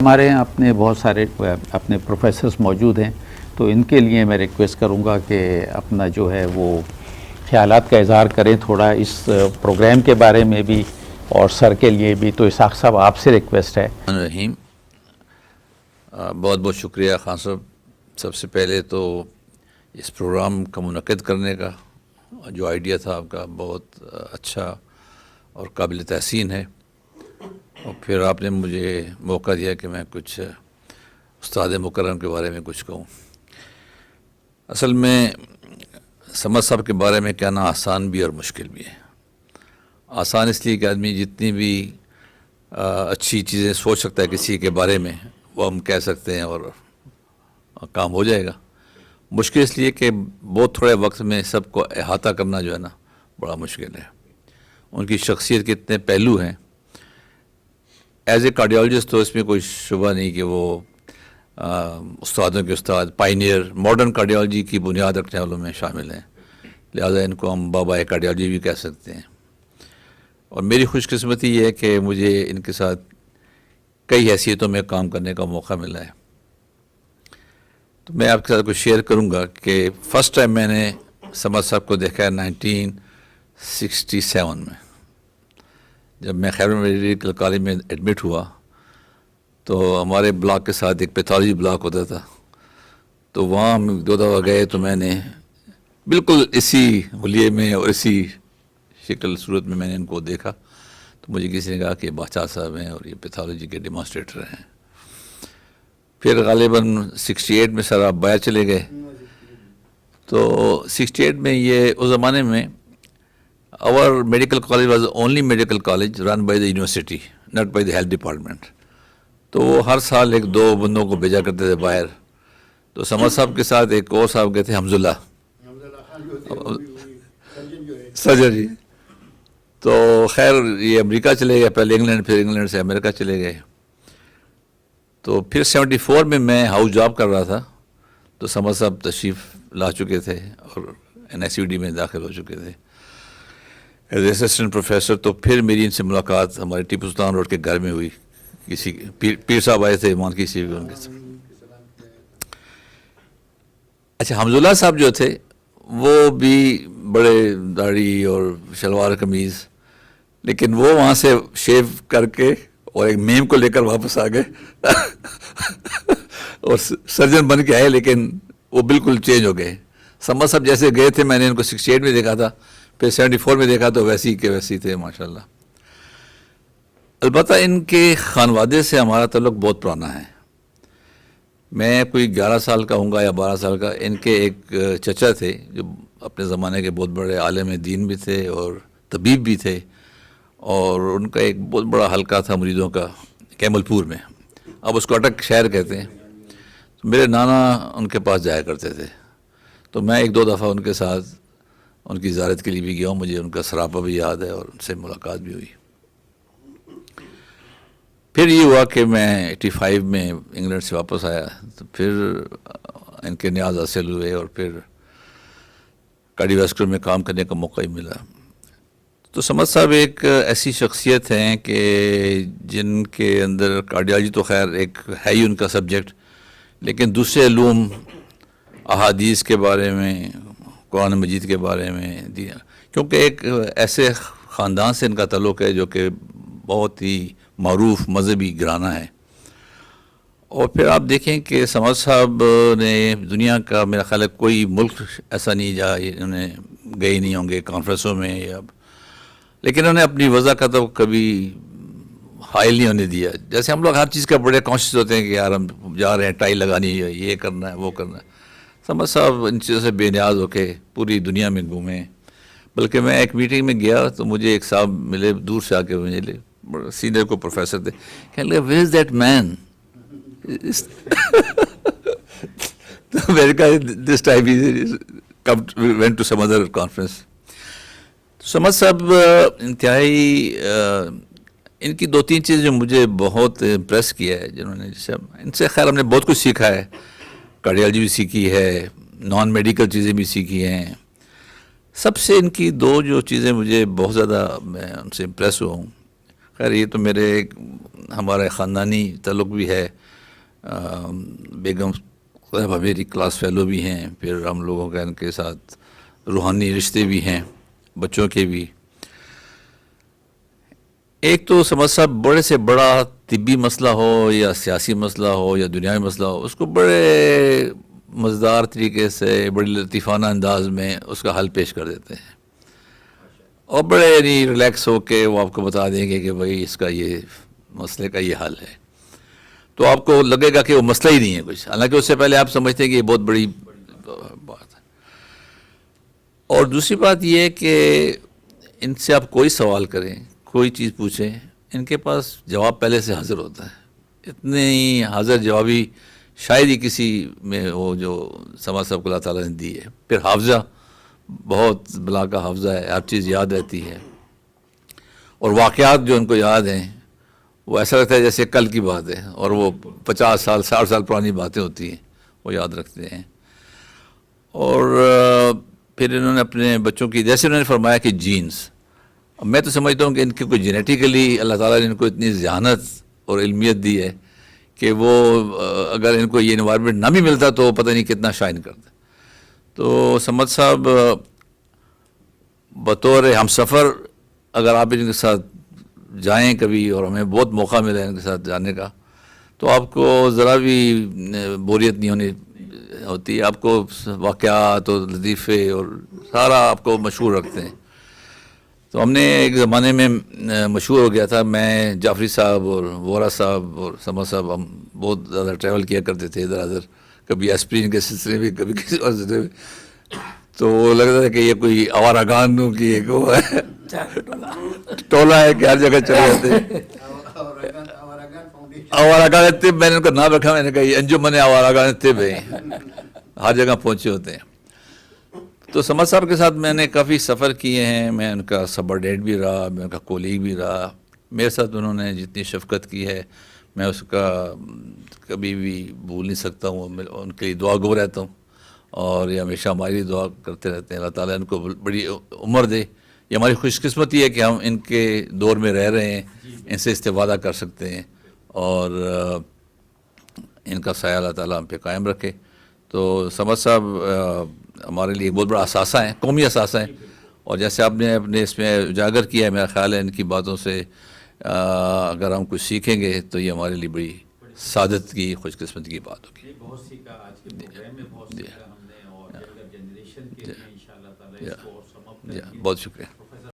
ہمارے یہاں اپنے بہت سارے اپنے پروفیسرز موجود ہیں، تو ان کے لیے میں ریکویسٹ کروں گا کہ اپنا جو ہے وہ خیالات کا اظہار کریں تھوڑا اس پروگرام کے بارے میں بھی اور سر کے لیے بھی. تو اسحاق صاحب آپ سے ریکویسٹ ہے. رحیم، بہت بہت شکریہ خان صاحب. سب سے پہلے تو اس پروگرام کا منعقد کرنے کا جو آئیڈیا تھا آپ کا بہت اچھا اور قابل تحسین ہے، اور پھر آپ نے مجھے موقع دیا کہ میں کچھ استاد مکرم کے بارے میں کچھ کہوں. اصل میں سمد صاحب کے بارے میں کہنا آسان بھی اور مشکل بھی ہے. آسان اس لیے کہ آدمی جتنی بھی اچھی چیزیں سوچ سکتا ہے کسی کے بارے میں وہ ہم کہہ سکتے ہیں اور کام ہو جائے گا. مشکل اس لیے کہ بہت تھوڑے وقت میں سب کو احاطہ کرنا جو ہے نا بڑا مشکل ہے. ان کی شخصیت کے اتنے پہلو ہیں. ایز اے کارڈیالوجسٹ تو اس میں کوئی شبہ نہیں کہ وہ استادوں کے استاد، پائنیئر، ماڈرن کارڈیالوجی کی بنیاد رکھنے والوں میں شامل ہیں. لہذا ان کو ہم بابا کارڈیالوجی بھی کہہ سکتے ہیں. اور میری خوش قسمتی یہ ہے کہ مجھے ان کے ساتھ کئی حیثیتوں میں کام کرنے کا موقع ملا ہے. تو میں آپ کے ساتھ کچھ شیئر کروں گا کہ فرسٹ ٹائم میں نے سمد صاحب کو دیکھا ہے 1967 میں، جب میں خیبر میڈیکل کالج میں ایڈمٹ ہوا. تو ہمارے بلاک کے ساتھ ایک پیتھولوجی بلاک ہوتا تھا، تو وہاں ہم 2 دفعہ گئے تو میں نے بالکل اسی حلیے میں اور اسی شکل صورت میں نے ان کو دیکھا. تو مجھے کسی نے کہا کہ بادشاہ صاحب ہیں اور یہ پیتھولوجی کے ڈیمانسٹریٹر ہیں. پھر غالباً 68 میں سر آپ باہر چلے گئے. تو 68 میں یہ اس زمانے میں our medical college was the only medical college run by the university, not by the health department. تو وہ ہر سال 1-2 بندوں کو بھیجا کرتے تھے باہر. تو سمد صاحب کے ساتھ ایک اور صاحب گئے تھے، حمزہ سرجن جی. تو خیر یہ امریکہ چلے گئے، پہلے انگلینڈ، پھر انگلینڈ سے امریکہ چلے گئے. تو پھر 74 میں میں ہاؤس جاب کر رہا تھا، تو سمد صاحب تشریف لا چکے تھے اور NSUD میں داخل ہو چکے تھے ایز اے اسسٹنٹ پروفیسر. تو پھر میری ان سے ملاقات ہمارے ٹیپو سلطان روڈ کے گھر میں ہوئی. کسی پیر صاحب آئے تھے مان کسی بھی ان کے ساتھ. اچھا، حمزہ صاحب جو تھے وہ بھی بڑے داڑھی اور شلوار قمیض، لیکن وہ وہاں سے شیو کر کے اور ایک میم کو لے کر واپس آ گئے اور سرجن بن کے آئے، لیکن وہ بالکل چینج ہو گئے. سمد صاحب جیسے گئے تھے، میں نے ان کو 68 میں دیکھا تھا، پھر 74 میں دیکھا تو ویسی کے ویسی تھے ماشاءاللہ. البتہ ان کے خانوادے سے ہمارا تعلق بہت پرانا ہے. میں کوئی 11 سال کا ہوں گا یا 12 سال کا. ان کے ایک چچا تھے جو اپنے زمانے کے بہت بڑے عالم دین بھی تھے اور طبیب بھی تھے، اور ان کا ایک بہت بڑا حلقہ تھا مریدوں کا کیمل پور میں. اب اس کو اٹک شہر کہتے ہیں. تو میرے نانا ان کے پاس جایا کرتے تھے. تو میں 1-2 دفعہ ان کے ساتھ ان کی زیارت کے لیے بھی گیا ہوں. مجھے ان کا سراپا بھی یاد ہے اور ان سے ملاقات بھی ہوئی. پھر یہ ہوا کہ میں 85 میں انگلینڈ سے واپس آیا، تو پھر ان کے نیاز حاصل ہوئے اور پھر کارڈیوواسکولر میں کام کرنے کا موقع ہی ملا. تو سمد صاحب ایک ایسی شخصیت ہیں کہ جن کے اندر کارڈیالوجی تو خیر ایک ہے ہی ان کا سبجیکٹ، لیکن دوسرے علوم، احادیث کے بارے میں، قرآن مجید کے بارے میں دیا، کیونکہ ایک ایسے خاندان سے ان کا تعلق ہے جو کہ بہت ہی معروف مذہبی گھرانہ ہے. اور پھر آپ دیکھیں کہ سمد صاحب نے دنیا کا میرا خیال ہے کوئی ملک ایسا نہیں جہاں انہیں گئے نہیں ہوں گے کانفرنسوں میں یا، لیکن انہوں نے اپنی وضع کا تو کبھی حائل نہیں ہونے دیا. جیسے ہم لوگ ہر چیز کا بڑے کانشیس ہوتے ہیں کہ یار ہم جا رہے ہیں، ٹائی لگانی ہے، یہ کرنا ہے، وہ کرنا ہے. سمد صاحب ان چیزوں سے بے نیاز ہو کے پوری دنیا میں گھومے. بلکہ میں ایک میٹنگ میں گیا تو مجھے ایک صاحب ملے دور سے آ کے، مجھے سینئر کو پروفیسر تھے، کہنے لگے ویئر از دیٹ مین. تو میں نے کہا دس ٹائم ہی went to some other conference. Samad صاحب انتہائی ان کی 2-3 چیزیں جو مجھے بہت امپریس کیا ہے، جنہوں نے جیسے ان سے خیر ہم نے بہت کچھ سیکھا ہے. کارڈیالوجی بھی سیکھی ہے، نان میڈیکل چیزیں بھی سیکھی ہیں. سب سے ان کی 2 جو چیزیں مجھے بہت زیادہ میں ان سے امپریس ہوا ہوں، خیر یہ تو میرے ہمارے خاندانی تعلق بھی ہے. بیگم صاحبہ میری کلاس فیلو بھی ہیں, پھر ہم لوگوں کا ان کے ساتھ روحانی رشتے بھی ہیں, بچوں کے بھی. ایک تو سمجھ صاحب بڑے سے بڑا طبی مسئلہ ہو یا سیاسی مسئلہ ہو یا دنیاوی مسئلہ ہو, اس کو بڑے مزیدار طریقے سے, بڑی لطیفانہ انداز میں اس کا حل پیش کر دیتے ہیں, اور بڑے یعنی ریلیکس ہو کے وہ آپ کو بتا دیں گے کہ بھائی اس کا یہ مسئلے کا یہ حل ہے. تو آپ کو لگے گا کہ وہ مسئلہ ہی نہیں ہے کچھ, حالانکہ اس سے پہلے آپ سمجھتے ہیں کہ یہ بہت بڑی بات ہے. اور دوسری بات یہ ہے کہ ان سے آپ کوئی سوال کریں, کوئی چیز پوچھیں, ان کے پاس جواب پہلے سے حاضر ہوتا ہے. اتنے ہی حاضر جوابی شاید ہی کسی میں وہ جو سما صاحب کو اللہ تعالیٰ نے دی ہے. پھر حافظہ بہت بلا کا حافظہ ہے, ہر چیز یاد رہتی ہے, اور واقعات جو ان کو یاد ہیں وہ ایسا لگتا ہے جیسے کل کی بات ہے, اور وہ 50 سال 60 سال پرانی باتیں ہوتی ہیں وہ یاد رکھتے ہیں. اور پھر انہوں نے اپنے بچوں کی, جیسے انہوں نے فرمایا کہ جینز, میں تو سمجھتا ہوں کہ ان کی کوئی جینیٹیکلی اللہ تعالیٰ نے ان کو اتنی ذہانت اور علمیت دی ہے کہ وہ اگر ان کو یہ انوائرمنٹ نہ بھی ملتا تو پتہ نہیں کتنا شائن کرتا. تو سمد صاحب بطور ہم سفر اگر آپ ان کے ساتھ جائیں کبھی, اور ہمیں بہت موقع ملا ان کے ساتھ جانے کا, تو آپ کو ذرا بھی بوریت نہیں ہونی ہوتی. آپ کو واقعات اور لطیفے اور سارا آپ کو مشہور رکھتے ہیں. تو ہم نے ایک زمانے میں مشہور ہو گیا تھا, میں جعفری صاحب اور وورا صاحب اور سما صاحب, ہم بہت زیادہ ٹریول کیا کرتے تھے ادھر ادھر, کبھی ایسپرین کے سلسلے میں, کبھی کسی اور سلسلے میں. تو وہ لگتا تھا کہ یہ کوئی آوارہ گانوں کی ایک وہ ہے ٹولہ ہے کہ ہر جگہ چلے جاتے ہیں. آوارہ گان طب میں نے ان کا نام رکھا, میں نے کہا یہ انجمن آوارہ گان طب ہے, ہر جگہ پہنچے ہوتے ہیں. تو سمد صاحب کے ساتھ میں نے کافی سفر کیے ہیں, میں ان کا سبارڈینٹ بھی رہا, میں ان کا کولیگ بھی رہا. میرے ساتھ انہوں نے جتنی شفقت کی ہے میں اس کا کبھی بھی بھول نہیں سکتا ہوں. ان کے لیے دعا گو رہتا ہوں, اور یہ ہمیشہ ہماری دعا کرتے رہتے ہیں. اللہ تعالیٰ ان کو بڑی عمر دے. یہ ہماری خوش قسمتی ہے کہ ہم ان کے دور میں رہ رہے ہیں, ان سے استفادہ کر سکتے ہیں, اور ان کا سایہ اللہ تعالیٰ ہم پہ قائم رکھے. تو سمد صاحب ہمارے لیے ایک بہت بڑا اثاثہ ہیں, قومی اثاثہ ہیں, اور جیسے آپ نے اپنے اس میں اجاگر کیا ہے, میرا خیال ہے ان کی باتوں سے اگر ہم کچھ سیکھیں گے تو یہ ہمارے لیے بڑی سعادت کی, خوش قسمتی کی بات ہوگی. بہت سیکھا آج کے پروگرام میں, بہت سیکھا ہم نے, اور جنریشن کے لیے انشاءاللہ تعالی اس کو اور سم اپ بہت شکریہ.